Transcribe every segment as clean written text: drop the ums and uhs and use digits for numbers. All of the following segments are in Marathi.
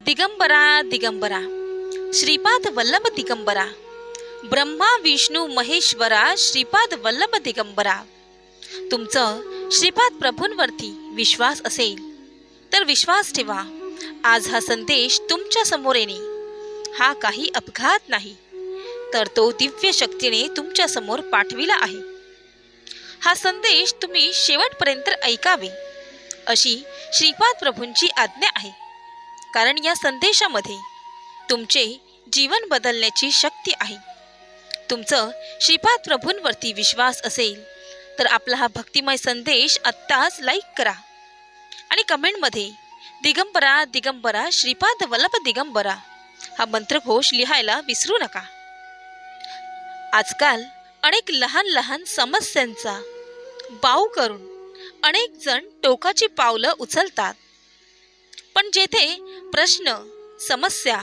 दिगंबरा दिगंबरा श्रीपाद वल्लभ दिगंबरा ब्रह्मा विष्णू महेश्वरा श्रीपाद वल्लभ दिगंबरा। तुमचं श्रीपाद प्रभूंवरती विश्वास असेल तर विश्वास ठेवा, आज हा संदेश तुमच्या समोर येणे हा काही अपघात नाही, तर तो दिव्य शक्तीने तुमच्या समोर पाठविला आहे। हा संदेश तुम्ही शेवटपर्यंत ऐकावे अशी श्रीपाद प्रभूंची आज्ञा आहे, कारण या संदेशामध्ये तुमचे जीवन बदलण्याची शक्ती आहे। तुमचं श्रीपाद प्रभूंवरती विश्वास असेल तर आपला हा भक्तिमय संदेश आत्ताच लाईक करा आणि कमेंटमध्ये दिगंबरा दिगंबरा श्रीपाद वल्लभ दिगंबरा हा मंत्रघोष लिहायला विसरू नका। आजकाल अनेक लहान लहान समस्यांचा बाऊ करून अनेक जण टोकाची पावलं उचलतात, पण जेथे प्रश्न, समस्या,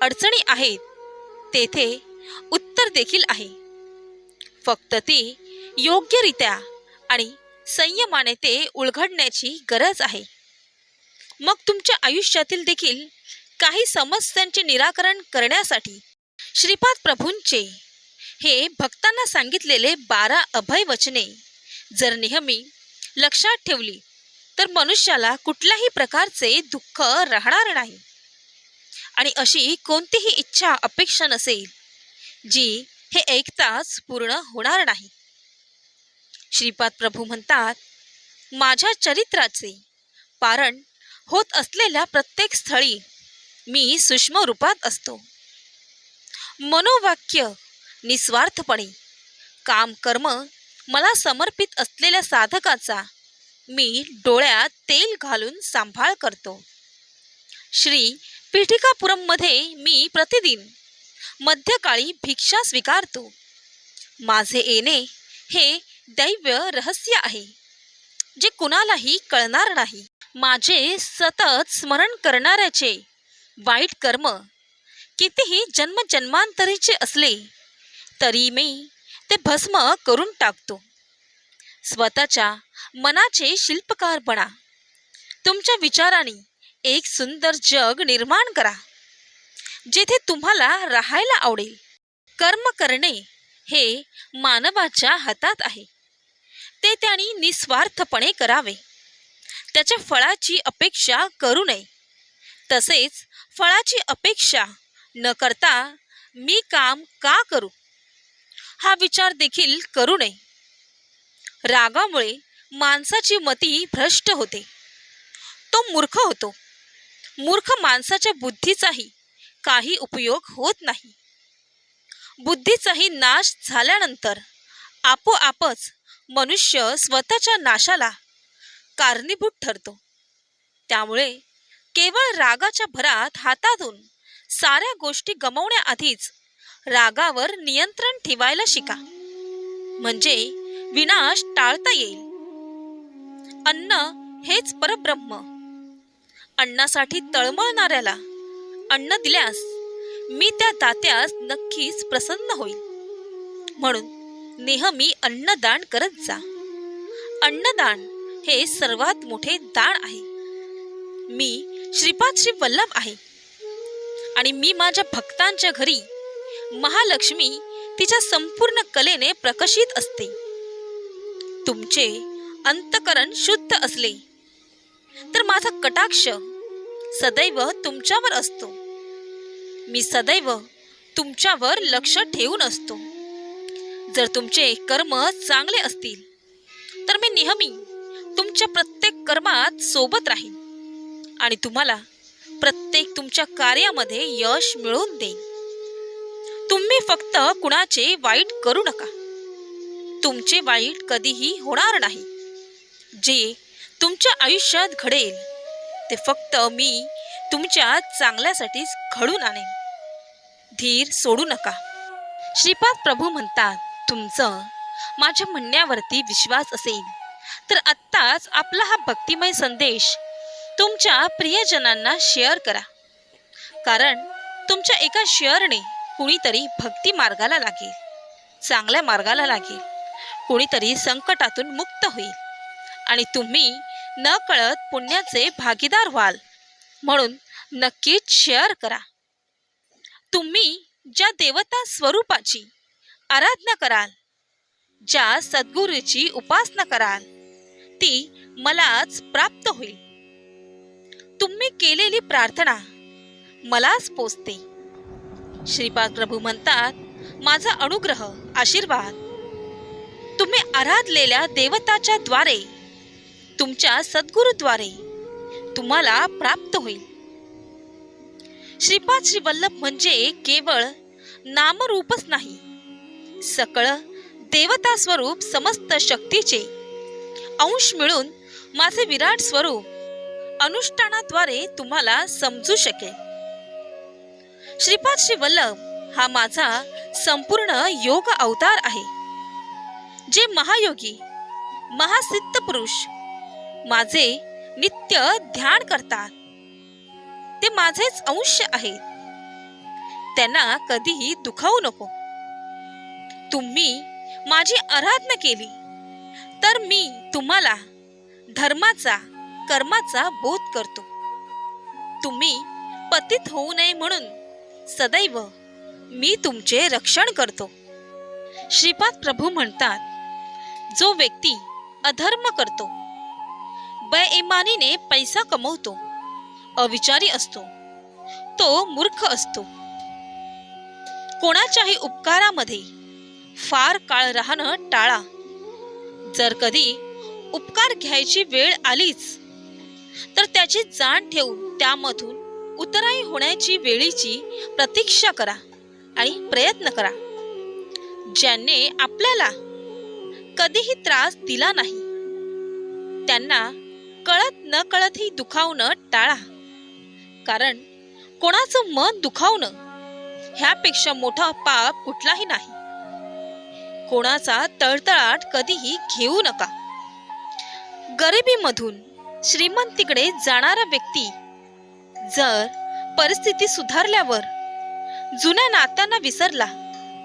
अडचणी आहेत तेथे उत्तर देखील आहे, फक्त ती योग्यरित्या आणि संयमाने ते उलगडण्याची गरज आहे। मग तुमच्या आयुष्यातील देखील काही समस्यांचे निराकरण करण्यासाठी श्रीपाद प्रभूंचे हे भक्तांना सांगितलेले 12 अभय वचने जर नेहमी लक्षात ठेवली तर मनुष्याला कुठल्याही प्रकारचे दुःख राहणार नाही आणि अशी कोणतीही इच्छा अपेक्षा नसेल जी हे ऐकताच पूर्ण होणार नाही। श्रीपाद प्रभू म्हणतात, माझ्या चरित्राचे पारण होत असलेल्या प्रत्येक स्थळी मी सूक्ष्म रूपात असतो। मनोवाक्य निस्वार्थपणे काम कर्म मला समर्पित असलेल्या साधकाचा मी डोळ्यात तेल घालून सांभाळ करतो। श्री पीठिकापुरममध्ये मी प्रतिदिन मध्यकाळी भिक्षा स्वीकारतो। माझे येणे हे दैव्य रहस्य आहे जे कुणालाही कळणार नाही। माझे सतत स्मरण करणाऱ्याचे वाईट कर्म कितीही जन्मजन्मांतरीचे असले तरी मी ते भस्म करून टाकतो। स्वतःच्या मनाचे शिल्पकार बना, तुमच्या विचारांनी एक सुंदर जग निर्माण करा जेथे तुम्हाला राहायला आवडेल। कर्म करणे हे मानवाच्या हातात आहे, ते त्यांनी निस्वार्थपणे करावे, त्याच्या फळाची अपेक्षा करू नये। तसेच फळाची अपेक्षा न करता मी काम का करू हा विचार देखील करू नये। रागामुळे माणसाची मती भ्रष्ट होते, तो मूर्ख होतो। मूर्ख माणसाच्या बुद्धीचाही काही उपयोग होत नाही। बुद्धीचाही नाश झाल्यानंतर आपोआपच मनुष्य स्वतःच्या नाशाला कारणीभूत ठरतो। त्यामुळे केवळ रागाच्या भरात हातातून साऱ्या गोष्टी गमावण्याआधीच रागावर नियंत्रण ठेवायला शिका, म्हणजे विनाश टाळता येईल। अन्न हेच परब्रह्म, अन्नासाठी तळमळणाऱ्याला अन्न दिल्यास मी त्या दात्यास नक्कीच प्रसन्न होईल। म्हणून नेहमी अन्नदान करत जा। अन्नदान हे सर्वात मोठे दान आहे। मी श्रीपाद श्री वल्लभ आहे आणि मी माझ्या भक्तांच्या घरी महालक्ष्मी तिच्या संपूर्ण कलेने प्रकाशित असते। तुमचे अंतकरण शुद्ध असले तर माझा कटाक्ष सदैव तुमच्यावर असतो। मी सदैव तुमच्यावर लक्ष ठेवून असतो। जर तुमचे कर्म चांगले असतील तर मी नेहमी तुमच्या प्रत्येक कर्मात सोबत राहीन आणि तुम्हाला प्रत्येक तुमच्या कार्यामध्ये यश मिळवून देईन। तुम्ही फक्त कुणाचे वाईट करू नका, तुमचे वाईट कधीही होणार नाही। जे तुमच्या आयुष्यात घडेल ते फक्त मी तुमच्या चांगल्यासाठीच घडून आणेन। धीर सोडू नका। श्रीपाद प्रभू म्हणतात, तुमचं माझ्या म्हणण्यावरती विश्वास असेल तर आत्ताच आपला हा भक्तिमय संदेश तुमच्या प्रियजनांना शेअर करा, कारण तुमच्या एका शेअरने कुणीतरी भक्ती मार्गाला लागेल, चांगल्या मार्गाला लागेल, कुणीतरी संकटातून मुक्त होईल आणि तुम्ही न कळत पुण्याचे भागीदार व्हाल। म्हणून नक्कीच शेअर करा. तुम्ही ज्या देवता स्वरूपाची आराधना कराल, ज्या सद्गुरूची उपासना कराल, ती मलाच प्राप्त होईल. तुम्ही केलेली प्रार्थना मलाच पोचते. श्रीपाद प्रभू म्हणतात, माझा अनुग्रह, आशीर्वाद तुम्ही आराधलेल्या देवताच्या द्वारे, तुमच्या सद्गुरूद्वारे तुम्हाला प्राप्त होईल. श्रीपाद श्री वल्लभ म्हणजे केवळ नामरूपच नाही, सकळ देवता स्वरूप समस्त शक्तीचे अंश मिळून माझे विराट स्वरूप अनुष्ठानाद्वारे तुम्हाला समजू शकेल. श्रीपाद श्री वल्लभ हा माझा संपूर्ण योग अवतार आहे. जे महायोगी, महासिद्ध पुरुष माझे नित्य ध्यान करतात, ते माझेच अंश आहेत. त्यांना कधीही दुखावू नको. तुम्ही माझी आराधना केली तर मी तुम्हाला धर्माचा, कर्माचा बोध करतो. तुम्ही पतित होऊ नये म्हणून सदैव मी तुमचे रक्षण करतो. श्रीपाद प्रभू म्हणतात, जो व्यक्ती अधर्म करतो, बेईमानीने पैसा कमवतो, अविचारी असतो, तो मूर्ख असतो. कोणाच्याही उपकारामध्ये फार काळ राहणं टाळा. जर कधी उपकार घ्यायची वेळ आलीच तर त्याची जाण ठेवून त्यामधून उतराई होण्याची वेळीची प्रतीक्षा करा आणि प्रयत्न करा. ज्यांनी आपल्याला कधीही त्रास दिला नाही त्यांना कळत न कळतही दुखावणं टाळा. कारण कोणाचं मन दुखावणं ह्यापेक्षा मोठा पाप कुठलाही नाही. कोणाचा तळतळाट कधीही घेऊ नका. गरिबीमधून श्रीमंतीकडे जाणारा व्यक्ती जर परिस्थिती सुधारल्यावर जुन्या नात्यांना विसरला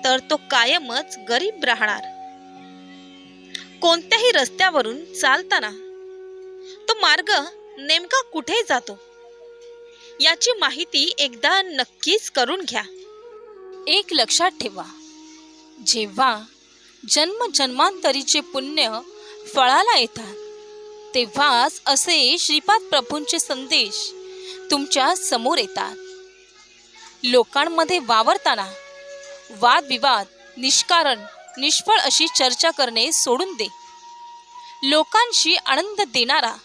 तर तो कायमच गरीब राहणार. कोणत्याही रस्त्यावरून चालताना तो मार्ग नेमका कुठे जातो याची माहिती एकदा नक्कीच करून घ्या. एक लक्षात ठेवा, जेव्हा जन्म जन्मांतरीचे पुण्य फळाला येतात तेव्हाच असे श्रीपाद प्रभूंचे संदेश तुमच्या समोर येतात. लोकांमध्ये वावरताना वादविवाद, निष्कारण, निष्फळ अशी चर्चा करणे सोडून दे. लोकांशी आनंद देणारा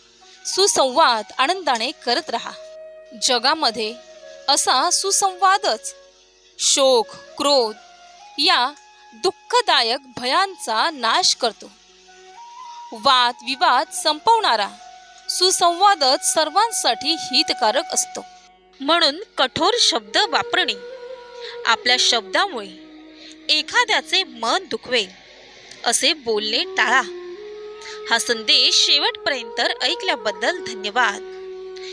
सुसंवाद आनंदाने करत राहा. जगामध्ये असा सुसंवादच शोक, क्रोध या दुःखदायक भयांचा नाश करतो. वाद विवाद संपवणारा सुसंवादच सर्वांसाठी हितकारक असतो. म्हणून कठोर शब्द वापरणे, आपल्या शब्दामुळे एखाद्याचे मन दुखवेल असे बोलणे टाळा. हा संदेश शेवटपर्यंत ऐकल्याबद्दल धन्यवाद.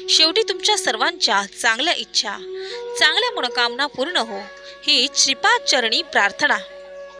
शेवटी तुमच्या सर्वांच्या चांगल्या इच्छा, चांगल्या मनोकामना पूर्ण हो, ही श्रीपाद चरणी प्रार्थना.